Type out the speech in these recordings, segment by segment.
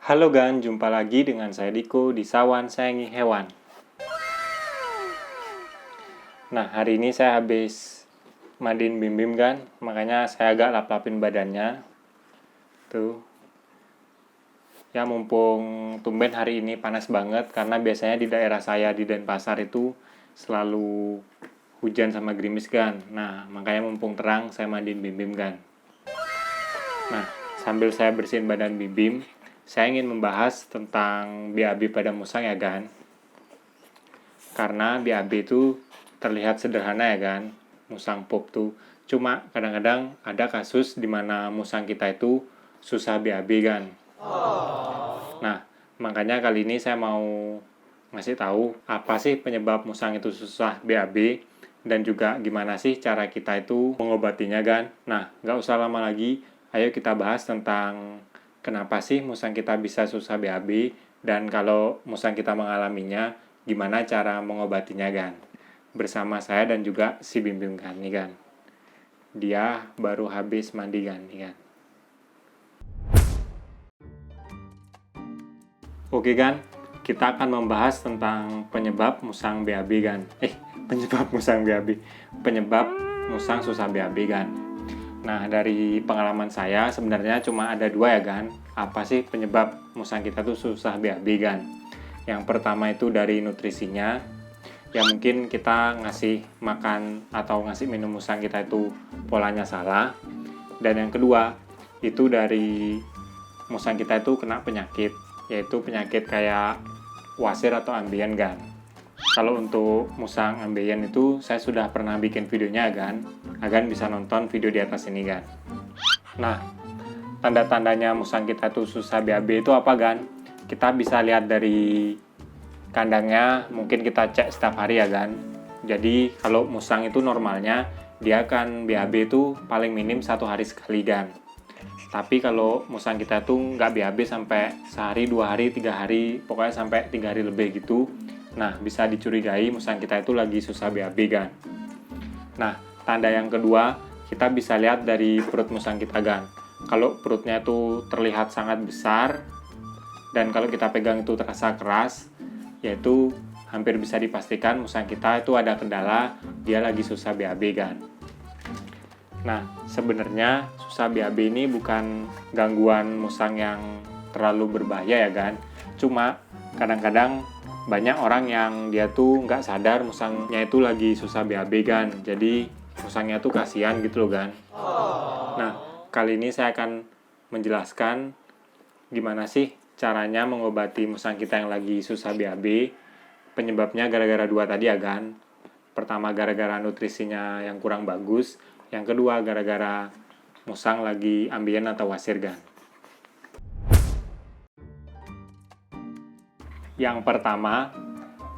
Halo Gan, jumpa lagi dengan saya Diko di Sawan Sayangi Hewan. Nah, hari ini saya habis mandiin Bim-Bim kan, makanya saya agak lap-lapin badannya. Tuh. Ya mumpung tumben hari ini panas banget, karena biasanya di daerah saya di Denpasar itu selalu hujan sama gerimis kan. Nah, makanya mumpung terang saya mandiin Bim-Bim kan. Nah, sambil saya bersihin badan Bim-Bim, saya ingin membahas tentang BAB pada musang ya kan. Karena BAB itu terlihat sederhana ya kan, musang pup tuh. Cuma kadang-kadang ada kasus di mana musang kita itu susah BAB kan. Nah, makanya kali ini saya mau ngasih tahu apa sih penyebab musang itu susah BAB dan juga gimana sih cara kita itu mengobatinya kan. Nah, nggak usah lama lagi, ayo kita bahas tentang kenapa sih musang kita bisa susah BAB dan kalau musang kita mengalaminya, gimana cara mengobatinya kan. Bersama saya dan juga si Bim-Bim kan nih kan. Dia baru habis mandi kan nih kan. Oke kan, kita akan membahas tentang penyebab musang BAB kan. Penyebab musang BAB. Penyebab musang susah BAB kan. Nah, dari pengalaman saya sebenarnya cuma ada dua ya kan. Apa sih penyebab musang kita tuh susah BAB kan? Yang pertama itu dari nutrisinya. Ya mungkin kita ngasih makan atau ngasih minum musang kita itu polanya salah. Dan yang kedua, itu dari musang kita itu kena penyakit, yaitu penyakit kayak wasir atau ambien kan. Kalau untuk musang ambien itu saya sudah pernah bikin videonya kan. Agan bisa nonton video di atas ini kan. Nah, tanda-tandanya musang kita tuh susah BAB itu apa kan? Kita bisa lihat dari kandangnya, mungkin kita cek setiap hari ya kan. Jadi kalau musang itu normalnya dia akan BAB itu paling minim 1 hari sekali kan. Tapi kalau musang kita tuh nggak BAB sampai sehari, 2 hari, 3 hari, pokoknya sampai 3 hari lebih gitu. Nah, bisa dicurigai musang kita itu lagi susah BAB kan. Nah, tanda yang kedua, kita bisa lihat dari perut musang kita kan. Kalau perutnya itu terlihat sangat besar, dan kalau kita pegang itu terasa keras, yaitu hampir bisa dipastikan musang kita itu ada kendala, dia lagi susah BAB kan. Nah, sebenarnya susah BAB ini bukan gangguan musang yang terlalu berbahaya ya kan. Cuma kadang-kadang banyak orang yang dia tuh nggak sadar musangnya itu lagi susah BAB kan. Jadi musangnya tuh kasihan gitu loh kan. Nah, kali ini saya akan menjelaskan gimana sih caranya mengobati musang kita yang lagi susah BAB. Penyebabnya gara-gara dua tadi ya kan. Pertama gara-gara nutrisinya yang kurang bagus. Yang kedua gara-gara musang lagi ambien atau wasir kan. Yang pertama,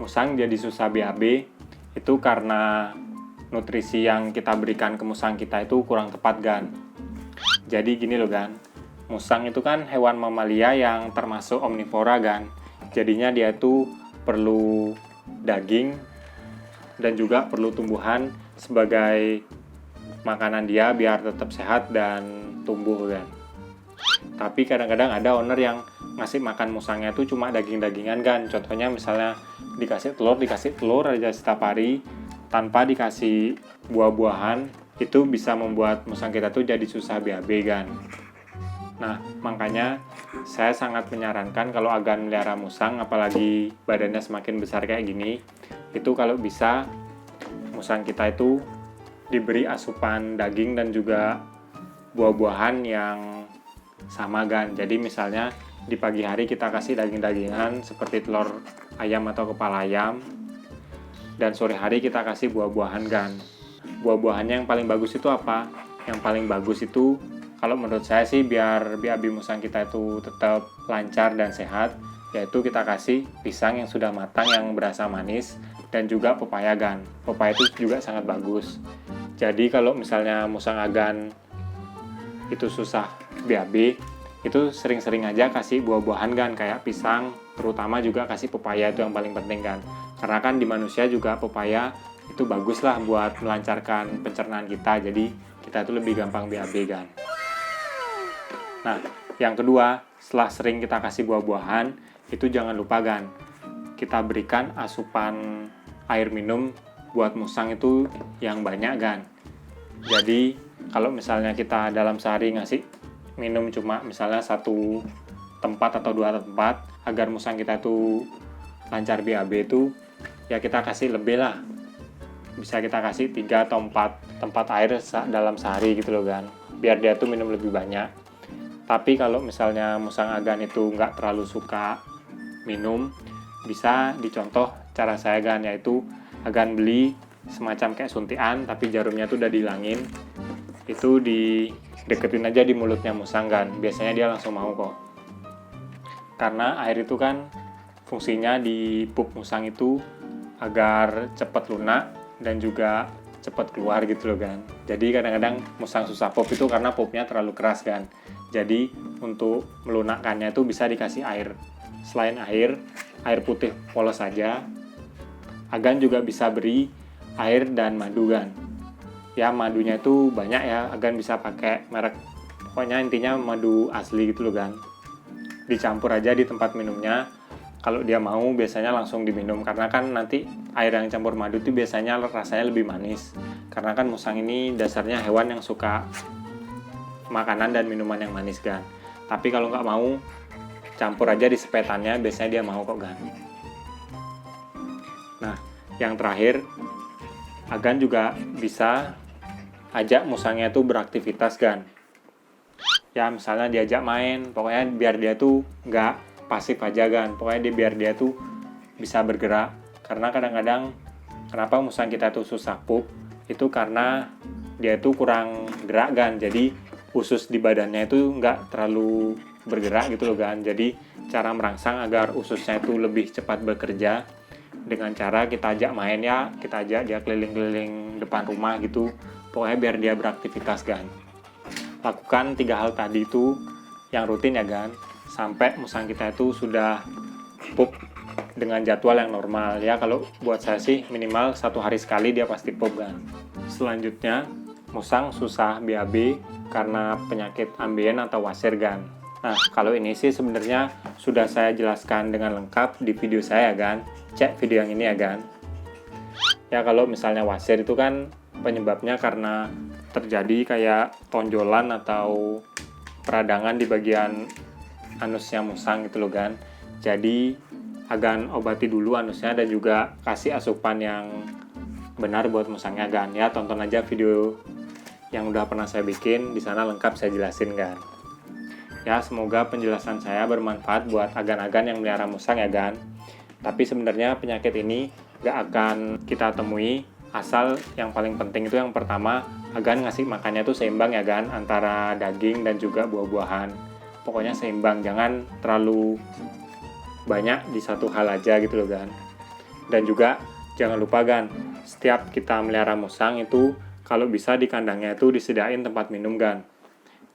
musang jadi susah BAB itu karena nutrisi yang kita berikan ke musang kita itu kurang tepat kan. Jadi gini loh kan, musang itu kan hewan mamalia yang termasuk omnivora kan. Jadinya dia tuh perlu daging dan juga perlu tumbuhan sebagai makanan dia biar tetap sehat dan tumbuh kan. Tapi kadang-kadang ada owner yang ngasih makan musangnya tuh cuma daging-dagingan kan. Contohnya misalnya dikasih telur aja setiap hari tanpa dikasih buah-buahan, itu bisa membuat musang kita tuh jadi susah BAB kan. Nah, makanya saya sangat menyarankan kalau agan melihara musang, apalagi badannya semakin besar kayak gini, itu kalau bisa musang kita itu diberi asupan daging dan juga buah-buahan yang sama kan. Jadi misalnya di pagi hari kita kasih daging-dagingan seperti telur ayam atau kepala ayam, dan sore hari kita kasih buah-buahan kan. Buah-buahannya yang paling bagus itu apa? Yang paling bagus itu kalau menurut saya sih biar BAB musang kita itu tetap lancar dan sehat, yaitu kita kasih pisang yang sudah matang yang berasa manis dan juga pepaya kan. Pepaya itu juga sangat bagus. Jadi kalau misalnya musang agan itu susah BAB, itu sering-sering aja kasih buah-buahan kan, kayak pisang, terutama juga kasih pepaya, itu yang paling penting kan. Karena kan di manusia juga pepaya itu bagus lah buat melancarkan pencernaan kita, jadi kita tuh lebih gampang BAB kan. Nah, yang kedua, setelah sering kita kasih buah-buahan, itu jangan lupa gan, kita berikan asupan air minum buat musang itu yang banyak gan. Jadi kalau misalnya kita dalam sehari ngasih minum cuma misalnya 1 tempat atau 2 tempat, agar musang kita tuh lancar BAB itu, ya kita kasih lebih lah. Bisa kita kasih 3 atau 4 tempat air dalam sehari gitu loh gan, biar dia tuh minum lebih banyak. Tapi kalau misalnya musang agan itu nggak terlalu suka minum, bisa dicontoh cara saya gan, yaitu agan beli semacam kayak suntikan tapi jarumnya tuh udah dihilangin, itu dideketin aja di mulutnya musang gan, biasanya dia langsung mau kok. Karena air itu kan fungsinya di pup musang itu agar cepat lunak dan juga cepat keluar gitu loh kan. Jadi kadang-kadang musang susah pup itu karena pupnya terlalu keras kan. Jadi untuk melunakkannya itu bisa dikasih air. Selain air putih polos saja, agan juga bisa beri air dan madu kan. Ya madunya itu banyak ya, agan bisa pakai merek, pokoknya intinya madu asli gitu loh kan. Dicampur aja di tempat minumnya. Kalau dia mau biasanya langsung diminum, karena kan nanti air yang campur madu itu biasanya rasanya lebih manis. Karena kan musang ini dasarnya hewan yang suka makanan dan minuman yang manis kan. Tapi kalau nggak mau, campur aja di sepetannya, biasanya dia mau kok gan. Nah, yang terakhir, agan juga bisa ajak musangnya itu beraktivitas gan. Ya misalnya diajak main, pokoknya biar dia tuh nggak pasif aja kan, pokoknya biar dia tuh bisa bergerak. Karena kadang-kadang kenapa musang kita tuh susah pup, itu karena dia tuh kurang gerak kan, jadi usus di badannya itu nggak terlalu bergerak gitu loh kan. Jadi cara merangsang agar ususnya itu lebih cepat bekerja dengan cara kita ajak main, ya kita ajak dia keliling-keliling depan rumah gitu, pokoknya biar dia beraktivitas kan. Lakukan 3 hal tadi itu yang rutin ya gan, sampai musang kita itu sudah pup dengan jadwal yang normal. Ya kalau buat saya sih minimal 1 hari sekali dia pasti pup gan. Selanjutnya, musang susah BAB karena penyakit ambien atau wasir gan. Nah kalau ini sih sebenarnya sudah saya jelaskan dengan lengkap di video saya gan, cek video yang ini ya gan. Ya kalau misalnya wasir itu kan penyebabnya karena terjadi kayak tonjolan atau peradangan di bagian anusnya musang gitu loh kan. Jadi agan obati dulu anusnya dan juga kasih asupan yang benar buat musangnya kan. Ya tonton aja video yang udah pernah saya bikin, di sana lengkap saya jelasin kan. Ya semoga penjelasan saya bermanfaat buat agan-agan yang melihara musang ya kan. Tapi sebenarnya penyakit ini gak akan kita temui, asal yang paling penting itu yang pertama, agan ngasih makannya tuh seimbang ya kan, antara daging dan juga buah-buahan. Pokoknya seimbang, jangan terlalu banyak di satu hal aja gitu loh kan. Dan juga jangan lupa kan, setiap kita melihara musang itu kalau bisa di kandangnya itu disediain tempat minum kan.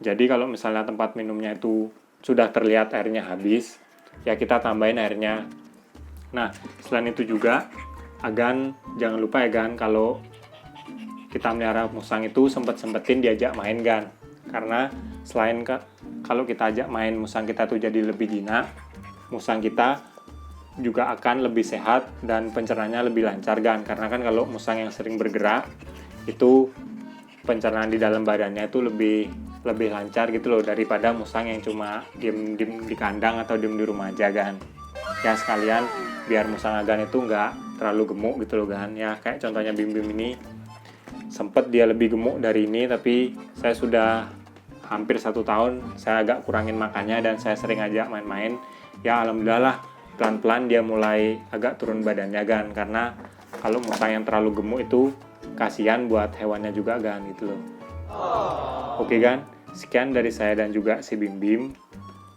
Jadi kalau misalnya tempat minumnya itu sudah terlihat airnya habis, ya kita tambahin airnya. Nah selain itu juga agan jangan lupa ya gan, kalau kita melihara musang itu sempet-sempetin diajak main kan. Karena selain kalau kita ajak main musang kita tuh jadi lebih jinak, musang kita juga akan lebih sehat dan pencernaannya lebih lancar kan. Karena kan kalau musang yang sering bergerak itu pencernaan di dalam badannya itu lebih lancar gitu loh, daripada musang yang cuma diem di kandang atau diem di rumah aja kan. Ya sekalian biar musang agan itu nggak terlalu gemuk gitu loh kan. Ya kayak contohnya Bim Bim ini, sempet dia lebih gemuk dari ini, tapi saya sudah hampir 1 tahun saya agak kurangin makannya dan saya sering ajak main-main. Ya alhamdulillah lah, pelan-pelan dia mulai agak turun badannya kan. Karena kalau musang yang terlalu gemuk itu kasihan buat hewannya juga kan gitu loh. Oke kan, sekian dari saya dan juga si Bim Bim.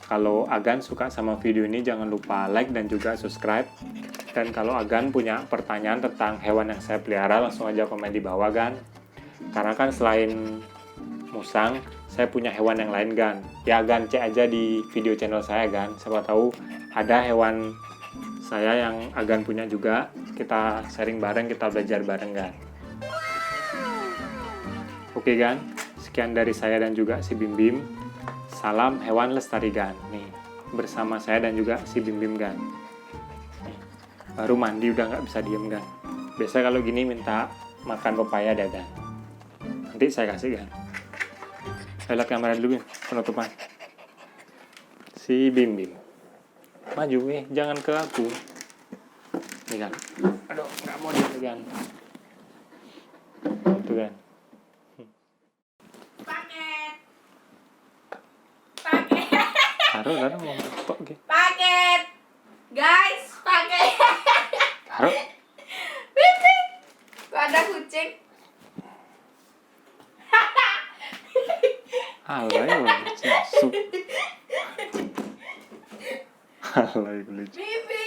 Kalau Agan suka sama video ini jangan lupa like dan juga subscribe. Dan kalau Agan punya pertanyaan tentang hewan yang saya pelihara, langsung aja komen di bawah kan. Karena kan selain musang, saya punya hewan yang lain kan. Ya Agan cek aja di video channel saya kan, siapa tahu ada hewan saya yang Agan punya juga. Kita sharing bareng, kita belajar bareng kan. Oke kan, sekian dari saya dan juga si Bim Bim. Salam hewan lestari gan nih. bersama saya dan juga si Bim Bim Gan. Baru mandi udah nggak bisa diem Gan. Biasa kalau gini minta makan pepaya deh Gan. Nanti saya kasih Gan. Saya lihat kamera dulu Bim, penutupan. Si Bim Bim. Maju jangan ke aku. Nih Gan. Aduh, nggak mau diem Gan. Tuh Gan. Taruh mau foto gitu. Paket, guys, paket. Taruh. Kok ada kucing? Alay masuk. Alay lucu. Bibi.